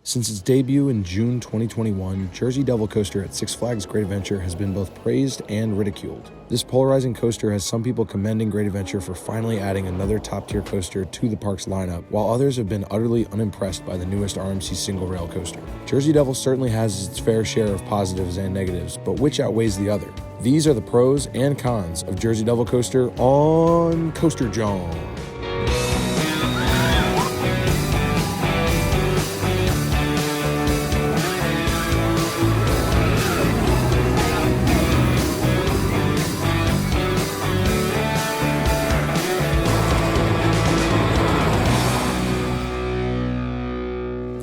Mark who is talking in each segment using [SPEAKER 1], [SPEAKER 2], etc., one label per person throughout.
[SPEAKER 1] Since its debut in June 2021, Jersey Devil Coaster at Six Flags Great Adventure has been both praised and ridiculed. This polarizing coaster has some people commending Great Adventure for finally adding another top-tier coaster to the park's lineup, while others have been utterly unimpressed by the newest RMC single-rail coaster. Jersey Devil certainly has its fair share of positives and negatives, but which outweighs the other? These are the pros and cons of Jersey Devil Coaster on Coaster Jawn.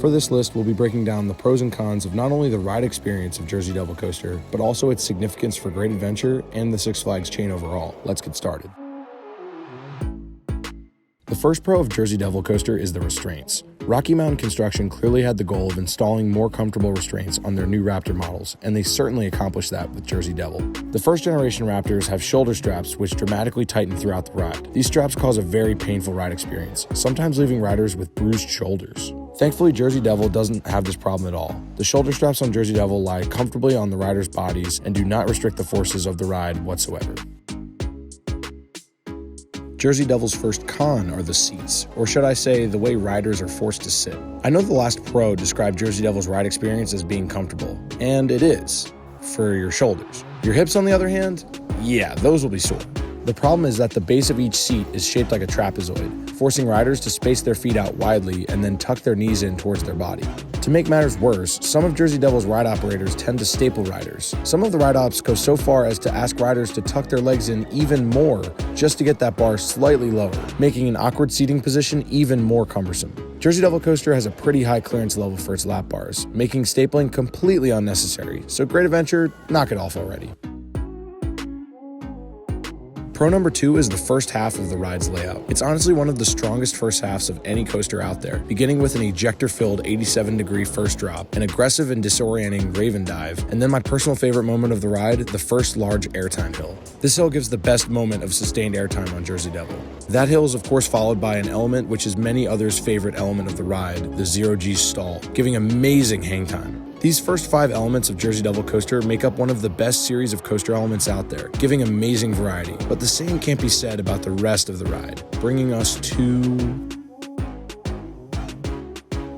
[SPEAKER 1] For this list, we'll be breaking down the pros and cons of not only the ride experience of Jersey Devil Coaster, but also its significance for Great Adventure and the Six Flags chain overall. Let's get started. The first pro of Jersey Devil Coaster is the restraints. Rocky Mountain Construction clearly had the goal of installing more comfortable restraints on their new Raptor models, and they certainly accomplished that with Jersey Devil. The first generation Raptors have shoulder straps which dramatically tighten throughout the ride. These straps cause a very painful ride experience, sometimes leaving riders with bruised shoulders. Thankfully, Jersey Devil doesn't have this problem at all. The shoulder straps on Jersey Devil lie comfortably on the riders' bodies and do not restrict the forces of the ride whatsoever. Jersey Devil's first con are the seats, or should I say, the way riders are forced to sit. I know the last pro described Jersey Devil's ride experience as being comfortable, and it is, for your shoulders. Your hips, on the other hand, yeah, those will be sore. The problem is that the base of each seat is shaped like a trapezoid, forcing riders to space their feet out widely and then tuck their knees in towards their body. To make matters worse, some of Jersey Devil's ride operators tend to staple riders. Some of the ride ops go so far as to ask riders to tuck their legs in even more just to get that bar slightly lower, making an awkward seating position even more cumbersome. Jersey Devil Coaster has a pretty high clearance level for its lap bars, making stapling completely unnecessary, so Great Adventure, knock it off already. Pro number 2 is the first half of the ride's layout. It's honestly one of the strongest first halves of any coaster out there, beginning with an ejector-filled 87-degree first drop, an aggressive and disorienting Raven dive, and then my personal favorite moment of the ride, the first large airtime hill. This hill gives the best moment of sustained airtime on Jersey Devil. That hill is of course followed by an element which is many others' favorite element of the ride, the zero-G stall, giving amazing hang time. These first 5 elements of Jersey Devil Coaster make up one of the best series of coaster elements out there, giving amazing variety. But the same can't be said about the rest of the ride, bringing us to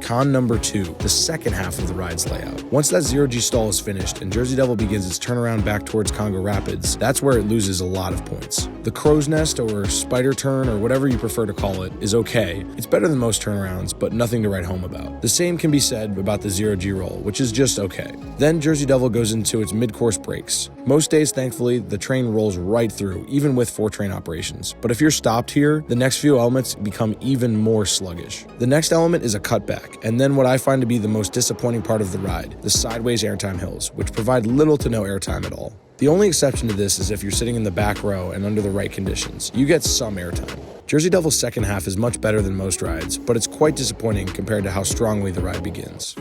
[SPEAKER 1] con number 2, the second half of the ride's layout. Once that zero-G stall is finished and Jersey Devil begins its turnaround back towards Congo Rapids, that's where it loses a lot of points. The crow's nest or spider turn or whatever you prefer to call it is okay. It's better than most turnarounds, but nothing to write home about. The same can be said about the zero-G roll, which is just okay. Then Jersey Devil goes into its mid-course brakes. Most days, thankfully, the train rolls right through, even with 4-train operations. But if you're stopped here, the next few elements become even more sluggish. The next element is a cutback, and then what I find to be the most disappointing part of the ride, the sideways airtime hills, which provide little to no airtime at all. The only exception to this is if you're sitting in the back row and under the right conditions. You get some airtime. Jersey Devil's second half is much better than most rides, but it's quite disappointing compared to how strongly the ride begins.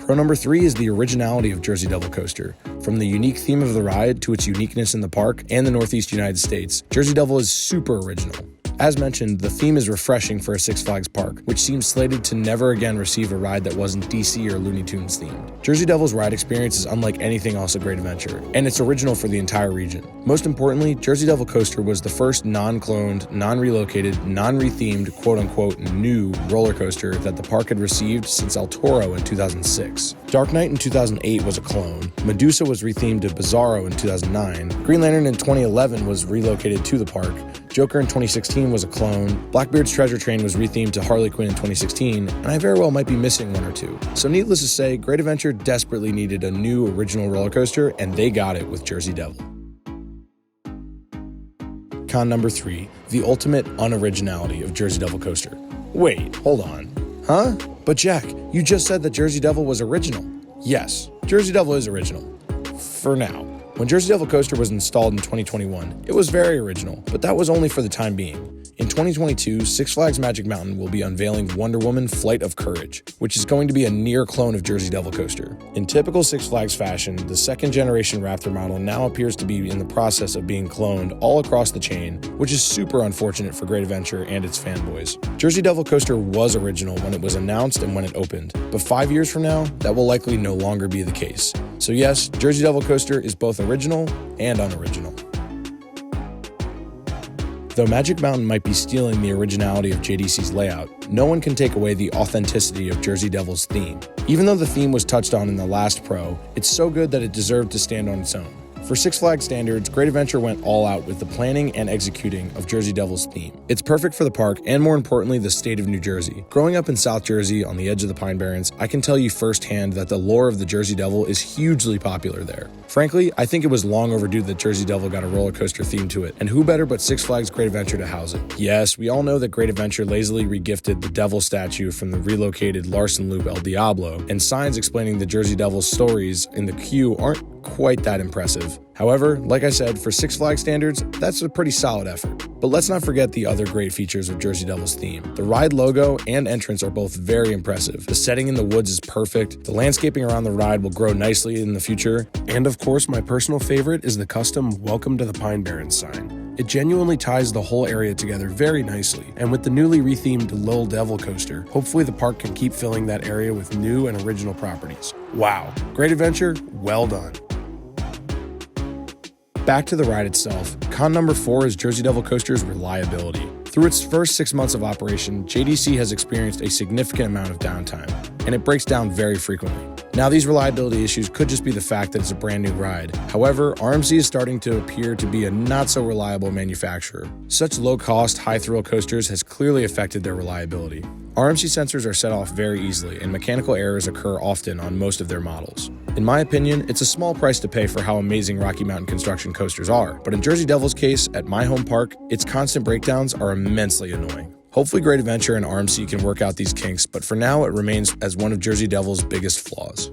[SPEAKER 1] Pro number 3 is the originality of Jersey Devil Coaster. From the unique theme of the ride to its uniqueness in the park and the Northeast United States, Jersey Devil is super original. As mentioned, the theme is refreshing for a Six Flags park, which seems slated to never again receive a ride that wasn't DC or Looney Tunes themed. Jersey Devil's ride experience is unlike anything else at Great Adventure, and it's original for the entire region. Most importantly, Jersey Devil Coaster was the first non-cloned, non-relocated, non-rethemed, quote-unquote new roller coaster that the park had received since El Toro in 2006. Dark Knight in 2008 was a clone, Medusa was rethemed to Bizarro in 2009, Green Lantern in 2011 was relocated to the park, Joker in 2016 was a clone, Blackbeard's Treasure Train was rethemed to Harley Quinn in 2016, and I very well might be missing one or two. So needless to say, Great Adventure desperately needed a new original roller coaster, and they got it with Jersey Devil. Con number 3, the ultimate unoriginality of Jersey Devil Coaster. Wait, hold on. Huh? But Jack, you just said that Jersey Devil was original. Yes, Jersey Devil is original. For now. When Jersey Devil Coaster was installed in 2021, it was very original, but that was only for the time being. In 2022, Six Flags Magic Mountain will be unveiling Wonder Woman Flight of Courage, which is going to be a near clone of Jersey Devil Coaster. In typical Six Flags fashion, the second-generation Raptor model now appears to be in the process of being cloned all across the chain, which is super unfortunate for Great Adventure and its fanboys. Jersey Devil Coaster was original when it was announced and when it opened, but 5 years from now, that will likely no longer be the case. So yes, Jersey Devil Coaster is both original and unoriginal. Though Magic Mountain might be stealing the originality of JDC's layout, no one can take away the authenticity of Jersey Devil's theme. Even though the theme was touched on in the last Pro, it's so good that it deserved to stand on its own. For Six Flags standards, Great Adventure went all out with the planning and executing of Jersey Devil's theme. It's perfect for the park and, more importantly, the state of New Jersey. Growing up in South Jersey on the edge of the Pine Barrens, I can tell you firsthand that the lore of the Jersey Devil is hugely popular there. Frankly, I think it was long overdue that Jersey Devil got a roller coaster theme to it, and who better but Six Flags Great Adventure to house it? Yes, we all know that Great Adventure lazily regifted the Devil statue from the relocated Larson Loop El Diablo, and signs explaining the Jersey Devil's stories in the queue aren't quite that impressive. However, like I said, for Six Flags standards, that's a pretty solid effort. But let's not forget the other great features of Jersey Devil's theme. The ride logo and entrance are both very impressive. The setting in the woods is perfect. The landscaping around the ride will grow nicely in the future. And of course, my personal favorite is the custom Welcome to the Pine Barrens sign. It genuinely ties the whole area together very nicely. And with the newly rethemed Lil Devil coaster, hopefully the park can keep filling that area with new and original properties. Wow, Great Adventure, well done. Back to the ride itself, con number 4 is Jersey Devil Coaster's reliability. Through its first 6 months of operation, JDC has experienced a significant amount of downtime, and it breaks down very frequently. Now, these reliability issues could just be the fact that it's a brand new ride. However, RMC is starting to appear to be a not-so-reliable manufacturer. Such low-cost, high-thrill coasters has clearly affected their reliability. RMC sensors are set off very easily, and mechanical errors occur often on most of their models. In my opinion, it's a small price to pay for how amazing Rocky Mountain construction coasters are, but in Jersey Devil's case, at my home park, its constant breakdowns are immensely annoying. Hopefully Great Adventure and RMC can work out these kinks, but for now it remains as one of Jersey Devil's biggest flaws.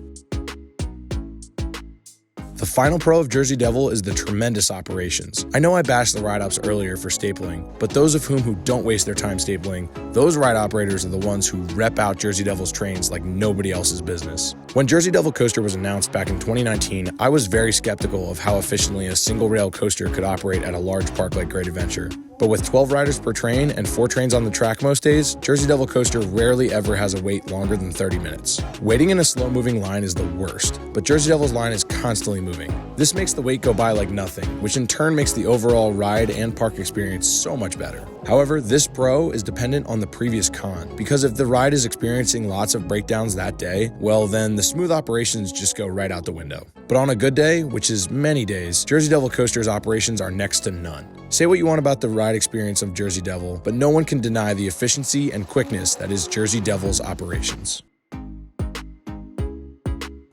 [SPEAKER 1] The final pro of Jersey Devil is the tremendous operations. I know I bashed the ride-ops earlier for stapling, but those of who don't waste their time stapling, those ride operators are the ones who rep out Jersey Devil's trains like nobody else's business. When Jersey Devil Coaster was announced back in 2019, I was very skeptical of how efficiently a single-rail coaster could operate at a large park like Great Adventure. But with 12 riders per train and 4 trains on the track most days, Jersey Devil Coaster rarely ever has a wait longer than 30 minutes. Waiting in a slow-moving line is the worst, but Jersey Devil's line is constantly moving. This makes the wait go by like nothing, which in turn makes the overall ride and park experience so much better. However, this pro is dependent on the previous con, because if the ride is experiencing lots of breakdowns that day, well then the smooth operations just go right out the window. But on a good day, which is many days, Jersey Devil Coaster's operations are next to none. Say what you want about the ride experience of Jersey Devil, but no one can deny the efficiency and quickness that is Jersey Devil's operations.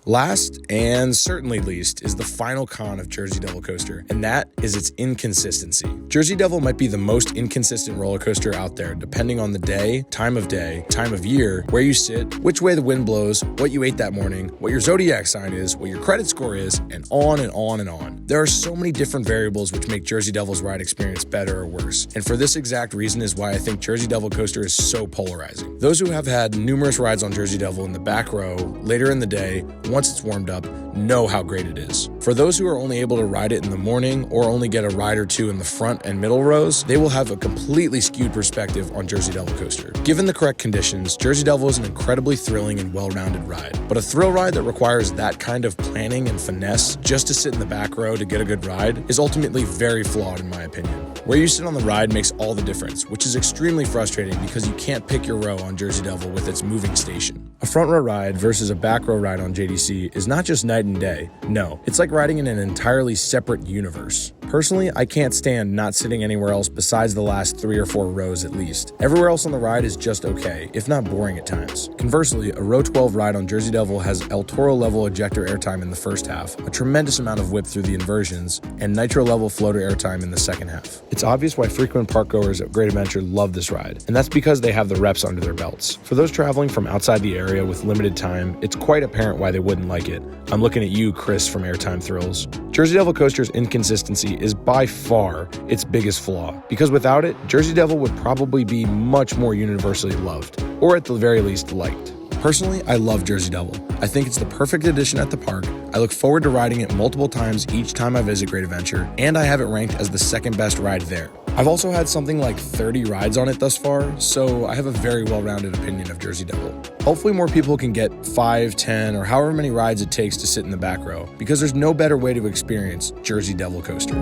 [SPEAKER 1] Last, and certainly least, is the final con of Jersey Devil Coaster, and that is its inconsistency. Jersey Devil might be the most inconsistent roller coaster out there, depending on the day, time of year, where you sit, which way the wind blows, what you ate that morning, what your zodiac sign is, what your credit score is, and on and on and on. There are so many different variables which make Jersey Devil's ride experience better or worse, and for this exact reason is why I think Jersey Devil Coaster is so polarizing. Those who have had numerous rides on Jersey Devil in the back row, later in the day, once it's warmed up, know how great it is. For those who are only able to ride it in the morning or only get a ride or two in the front and middle rows, they will have a completely skewed perspective on Jersey Devil Coaster. Given the correct conditions, Jersey Devil is an incredibly thrilling and well-rounded ride. But a thrill ride that requires that kind of planning and finesse just to sit in the back row to get a good ride is ultimately very flawed in my opinion. Where you sit on the ride makes all the difference, which is extremely frustrating because you can't pick your row on Jersey Devil with its moving station. A front row ride versus a back row ride on JDC is not just night and day. No, it's like riding in an entirely separate universe. Personally, I can't stand not sitting anywhere else besides the last 3 or 4 rows at least. Everywhere else on the ride is just okay, if not boring at times. Conversely, a row 12 ride on Jersey Devil has El Toro level ejector airtime in the first half, a tremendous amount of whip through the inversions, and nitro level floater airtime in the second half. It's obvious why frequent parkgoers at Great Adventure love this ride, and that's because they have the reps under their belts. For those traveling from outside the area with limited time, it's quite apparent why they wouldn't like it. I'm looking at you, Chris from Airtime Thrills. Jersey Devil Coaster's inconsistency is by far its biggest flaw, because without it, Jersey Devil would probably be much more universally loved, or at the very least liked. Personally, I love Jersey Devil. I think it's the perfect addition at the park. I look forward to riding it multiple times each time I visit Great Adventure, and I have it ranked as the second best ride there. I've also had something like 30 rides on it thus far, so I have a very well-rounded opinion of Jersey Devil. Hopefully more people can get 5, 10, or however many rides it takes to sit in the back row, because there's no better way to experience Jersey Devil Coaster.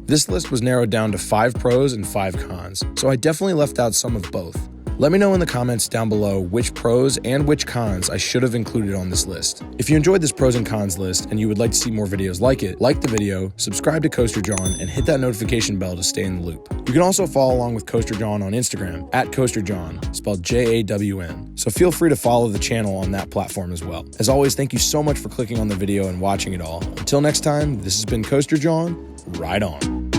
[SPEAKER 1] This list was narrowed down to 5 pros and 5 cons, so I definitely left out some of both. Let me know in the comments down below which pros and which cons I should have included on this list. If you enjoyed this pros and cons list and you would like to see more videos like it, like the video, subscribe to Coaster Jawn, and hit that notification bell to stay in the loop. You can also follow along with Coaster Jawn on Instagram at Coaster Jawn, spelled Jawn, so feel free to follow the channel on that platform as well. As always, thank you so much for clicking on the video and watching it all. Until next time, this has been Coaster Jawn. Ride on.